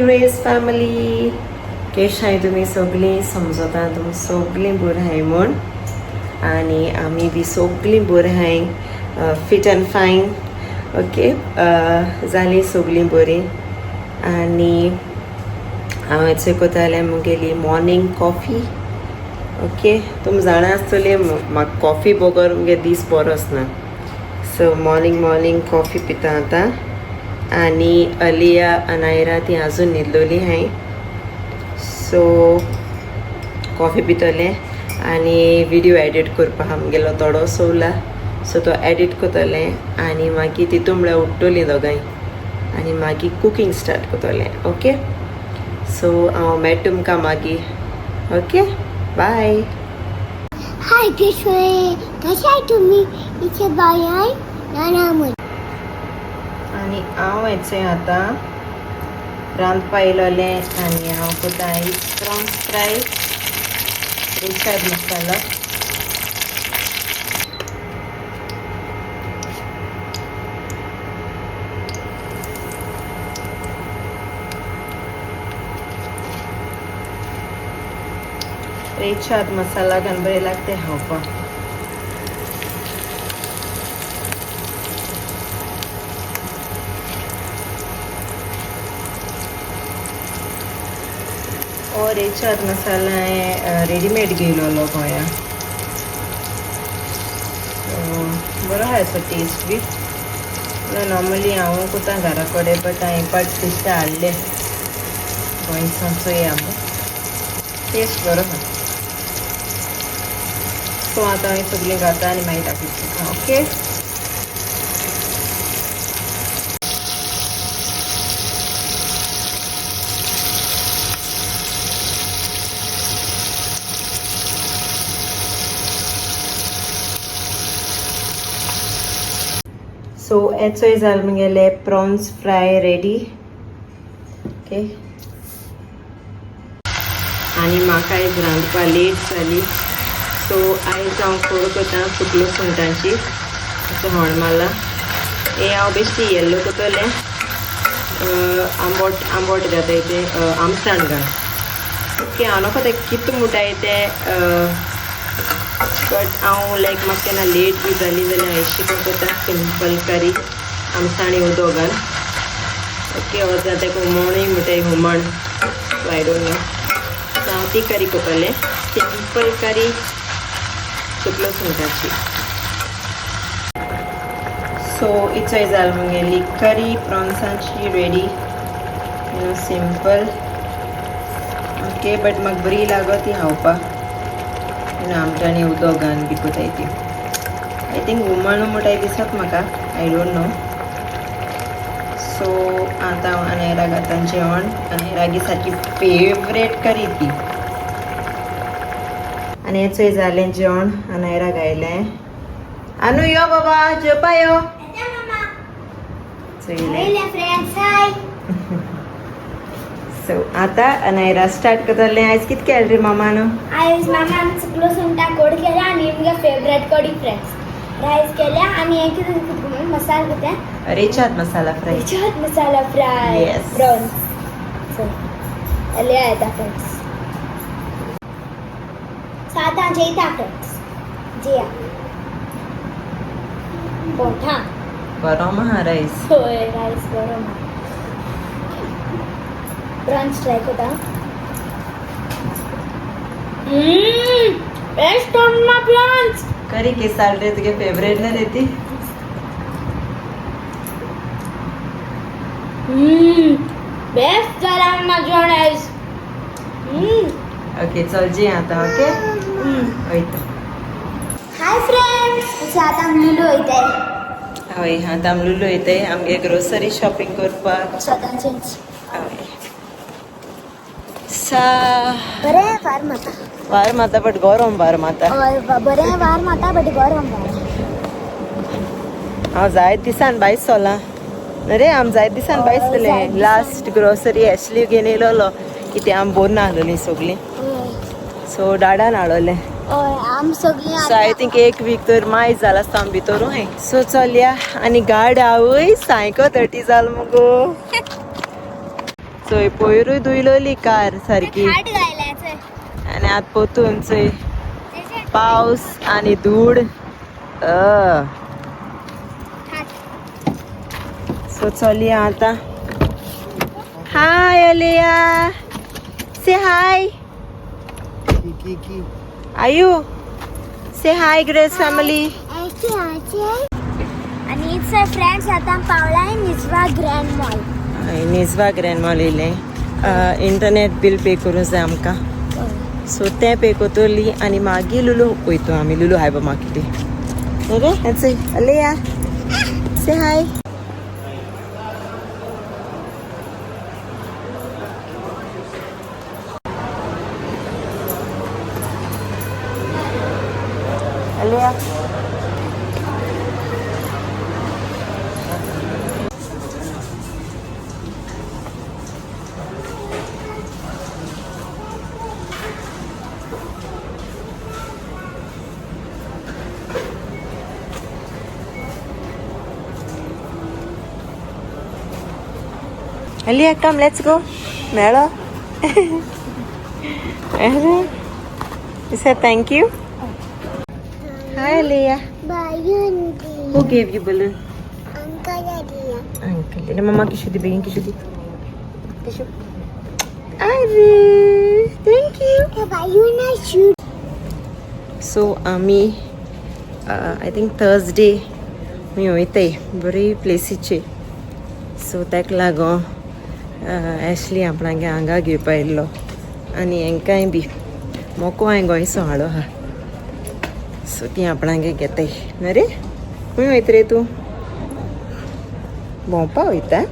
Grace family केश आहे तुम्ही सगळीं समजता तुमी सगळीं बरी हाय म्हूण आनी आमी बी सगळीं बरी हाय फिट अँड फायन ओके जाली सगळीं बरी आनी हांव हेचो कोतालें मुगेली मॉर्निंग कॉफी ओके तुमी जाणा आसतली म्हाका कॉफी बगर मुगे दीस बरो आसना सो मॉर्निंग कॉफी पिता आतां आनी अलिया अनायरा ती अजून न्हिदलोली हाय सो कॉफी पितले आनी व्हिडिओ एडिट करपा आमगेलो थोडो सोवला सो तो एडिट करतले आनी मागीर तितून म्हळ्यार उठ्ठोली दोगांय आनी मागीर कुकींग स्टार्ट करतले ओके सो हांव मेळटा तुमकां मागीर ओके बाय हाय किशोरी कशें आहाय तुमी इथे बाय हाय नाना आनी हांव हेचें आतां रांदपा येयलोलें आनी हांव कोता आयज प्रॉन्स फ्राय रेशाद मसाला रेशाद मसाला घालून बरें लागता खावपाक और रेशाद मसाला हांवें रेडीमेड घेयलोलो गोंया बरो आहा असो टेस्ट बी नॉर्मली हांव कोता घरा कडेन बट हांवें पाट बेश्टे हाडले गोंयसान चोय टेस्ट बरो आहा सो आतां हांवें सगळें घाता आनी मागीर दाखयता ओके सो हेचोय जालें मुगेले प्रॉन्स फ्राय रेडी ओके आनी म्हाका आयज रांदपा लेट जाली सो आयज हांव कोर करता सुकल्यो सुंगटांची असो हणमाला हे हांव बेश्टी येल्लो कोतोलें आंबोट घाताय ते आमटाण घाल ओके हांव नोको ते कितू मुटाय ते बट हांव लायक म्हाका केन्ना लेट बी जाली जाल्यार हांवें शिकून कोता सिंपल करी आमटाणी उदो घाल ओके हो जाता तेका हुमणूय मुटाय हुमण so I don't know so हांव ती करी कोतलें सिंपल करी सुकल्यो सुंगटांची सो इचोय जाल मुगेली करी प्रॉन्सांची ready you know simple okay but म्हाका बरी लागो ती खावपाक आमटाणी उदक घालून बी कोताय ती आय थिंक हुमण मुटाय दिसत म्हाका आय डोंट नो सो आतां हांव अनायरा घातां जेवण अनायरागी सारकी फेवरेट करी ती आनी हेचोय जालें जेवण अनायरा घायलें अनु यो बाबा जेवपा यो सो आतां अनायरा स्टार्ट करतलें आयज कितें केलें रे मामान आयज मामान सुकलो सुंगटां कोड केल्या आनी मुगे फेवरेट कडी फ्रेंड्स रायस केल्या आनी हे कितें मसाला कितें रेशाद मसाला फ्राय रेशाद मसाला फ्राय प्रॉन्स सो अलिया येता फ्रेंड्स साता जेता फ्रेंड्स जिया पोठा बरो आहा रायस होय रायस बरो आहा प्रॉन्स ट्राय कोता बेस्ट ऑन मा प्रॉन्स करी के साल रे तुगे फेवरेट ना रे ती बेस्ट जाला मा जॉनाइस ओके चल जी आता ओके वयता हाय फ्रेंड्स आता आम लुलू वयताय हय आतां आमी लुलू वयताय आमगे ग्रोसरी शॉपिंग करपाक सदांचेच हय सा बरें वार माता वार माता बट गरम वार माता बरें वार माता बट गरम वार हांव जायत दिसान भायर सोला रे आम जायत दिसान भायर सरलें लास्ट ग्रोसरी एशली घेवन येयलोलो कितें आम बोर ना आहलोलीं सगळीं सो डाडान हाडोलें आम सगळीं सो आय थिंक एक वीक तर मायज जाला आसता आम भितर सो चलया आनी गाड आवय सायको 30 जाल मुगो चोय पोयरूय धुयलोली कार सारकी खाट घायलाच आणि आत पोतून चोय पाऊस आणि धूळ सो चलया आता. हाय अलिया से हाय आयु से हाय ग्रेस फॅमिली. आणि फ्रेंड्स आता पावलाय निजवा ग्रँड मॉल. निजवा ग्रँड मॉल येयले इंटरनेट बिल पे करूं जाय आमकां सो तें पे कोतोली आनी मागीर लुलू वयतू आमी लुलू हाय मागीर रे चय अलिया से हाय. अलिया Alia, come, let's go. Melo. You said thank you. Hi, Alia. Balloon. Who gave you balloon? Uncle Adia. Uncle. Dile mama kishu di begin kishu di. Kishu. Ari, thank you. Balloon I shoot. So, आम्ही I think Thursday मी वयताय बरी प्लेसीचे so ताका लागून ॲशली आपणागे हांगा घेवपा येयल्लो आनी हेंकाय बी मोको हांवें गोंयचो हाडो हा सो ती आपणागे घेताय न्हू रे. खंय वयता रे तूं भोंवपा वयता.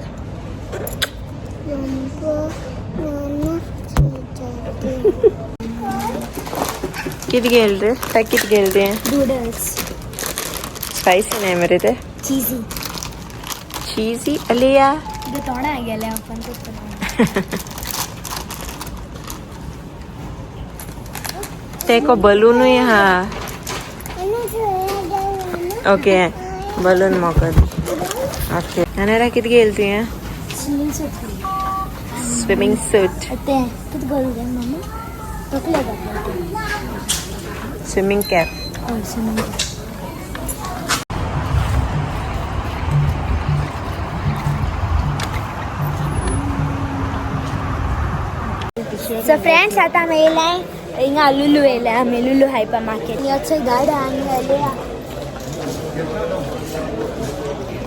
कित घेल रे ताका कित घेल रे. नूडल्स. स्पायसी नाही मरे ते चीजी. चीजी अलिया ಇದು ತೋಣ ಆಗ್ಯಾಲ तेको बलून हा ओके बलून मोकत ओके. नानारा कित गेल ती स्विमिंग सूट ಅತ್ತೆ ಕಿತ್ ಗೋಲ್ದೆ ಮಮ್ಮ ತೋಕ್ಲೆ स्विमिंग कैप. सो फ्रेंड्स आता आम्ही येयलाय हिंगा लुलू येयलाय आम्ही लुलू हायपर मार्केट. याचं गाडी आम्ही आल्या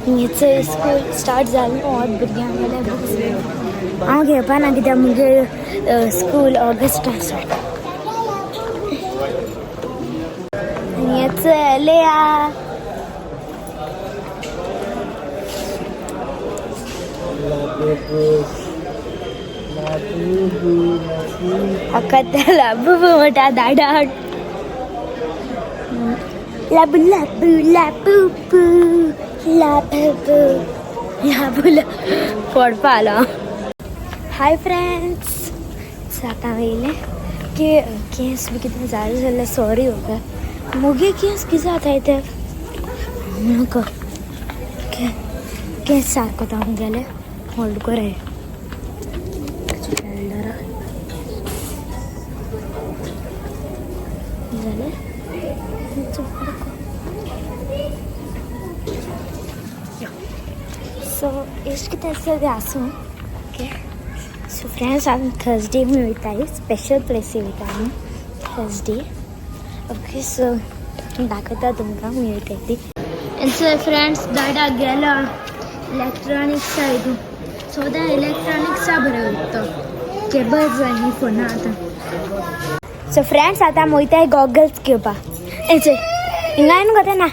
हिंगाचं स्कूल स्टार्ट जालें ऑट भुरग्यांक गेल्या बुक्स हांव घेवपा ना कित्याक मुगे स्कूल ऑगस्टान स्टार्ट. हिंगाचं येयल्या अकत्याला बुबू मोठा दाडाट लाबू लाबू लाबू लाबू लाबू फोडपा आलो. हाय फ्रेंड्स आता येयले की केस बी कितें जालें जाल्यार सॉरी होगा मुगे केस कितें जाताय ते नाका केस सारको जावन गेले होल्ड कराय सो इश्क तैसे आसूं ओके. सो फ्रेंड्स आमी थर्सडे मी वयताय स्पेशल प्लेसी वयता आमी थर्सडे ओके. सो दाखयता तुमकां मी वयताय ती. सो फ्रेंड्स दाडा गेला इलेक्ट्रॉनिक्स सायड सो इलेक्ट्रॉनिक्सा बरें वयता केबल जाय ही फोना आतां. सो फ्रेंड्स आतां आमी वयताय गॉगल्स घेवपा चय हिंगा येवन गो ना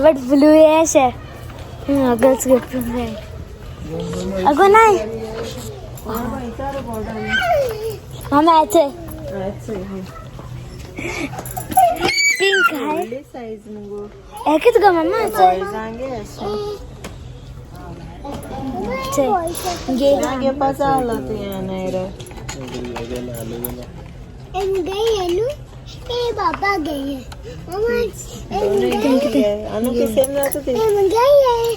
बट ब्लू येशे गॉगल्स घेवपाक जाय अगो नाय मामा याचे पिंक हाय साइज मुगो एकच गो मामा याचे गे पासाला ते नाही रे गई हेलू ए बाबा गई है मम्मा अनु के सेम राहत ते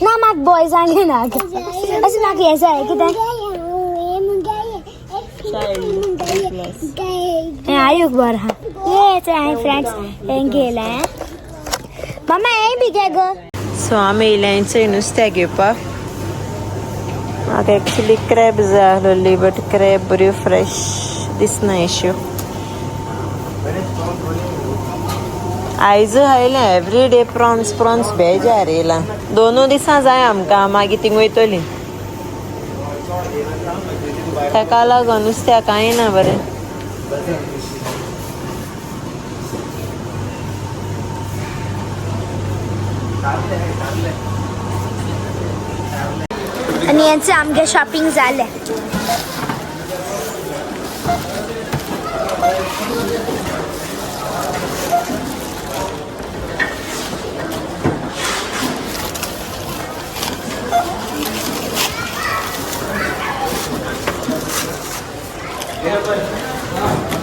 ना माक बॉयज आंगे ना असं माक ऐसा है कि आयुक बर हा येच आहे फ्रेंड्स हें गेलाय मम्मा हें बी घे ग. सो आमी येयल्यांचें नुस्तें घेवपाक. म्हाका एक्चुली क्रॅब जाय आसलोली बट क्रॅब बऱ्यो फ्रेश दिसना एश्यो. आयज आयलें एवरीडे प्रॉन्स बेजार येयला. 2 दिसां जाय आमकां मागीर थिंग वयतलीं. ताका लागून नुस्त्या कांय ना बरें. आणि यांचे आमगे शॉपिंग जालें.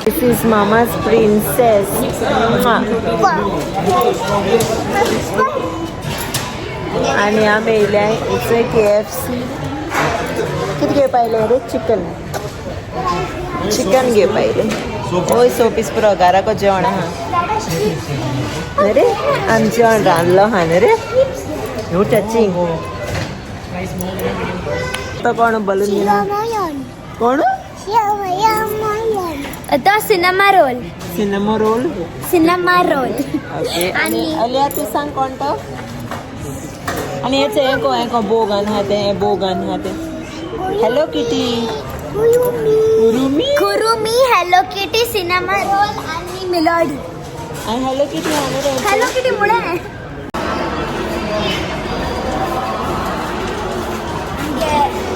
This is Mama's princess. आणि आमी येयल्या इट्स KFC. कितें घेवपा आयलें रे? चिकन घेवपा आयलें. ओय 100 पीस पुरो घराको जेवण आहा न्ही रे. आमी जेवण रांदलो आहा न्ही रे. You touching. तो कोण बलून दिला? कोण? तो सिनेमा रोल. ओके. आणि अलिया तू सांग कोण तो? आणि हेचं हें बोगन हा तें बोगन हा तें. Hello Kitty. Kuromi Hello Kitty Cinnamoroll आणि मिलोडी. आणि हॅलो किटी हा रे. हॅलो किटी मुळे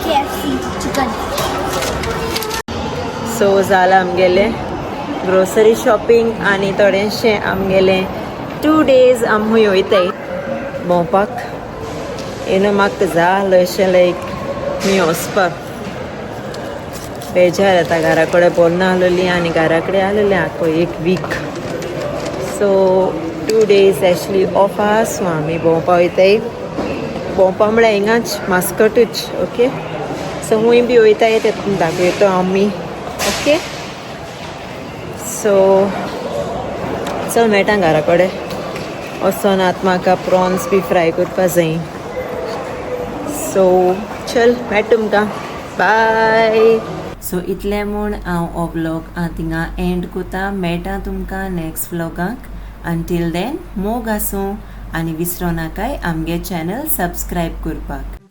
KFC चिकन. सो जाला आमगेलें ग्रोसरी शॉपिंग आनी थोडेंशें आमगेलें 2 days आम हूंय वयताय भोंवपाक. म्हाका जाय अशें लायक खंय वचपाक. बेजार येता घरा कडेन बोरना आसलोली आनी घरा कडेन आसलेलें आख्खो 1 week. So 2 days actually off आहा. सो आमी भोंवपा वयताय. भोंवपा म्हळ्यार हिंगाच मास्कटूच. ओके. सो हूंय बी वयताय तेतून दाखयतो आमी. ओके. सो चल मेळटा घरा कडेन वचोन आतां म्हाका प्रॉन्स बी फ्राय करपा जाय. सो चल मेळ तुमकां. बाय. सो इतलें म्हूण हांव हो व्लॉग थिंगा एंड कोता. मेळटा तुमकां नेक्स्ट व्लॉगाक. अंटील देन मोग आसूं आनी विसरो नाकाय आमगे चॅनल सबस्क्रायब करपाक.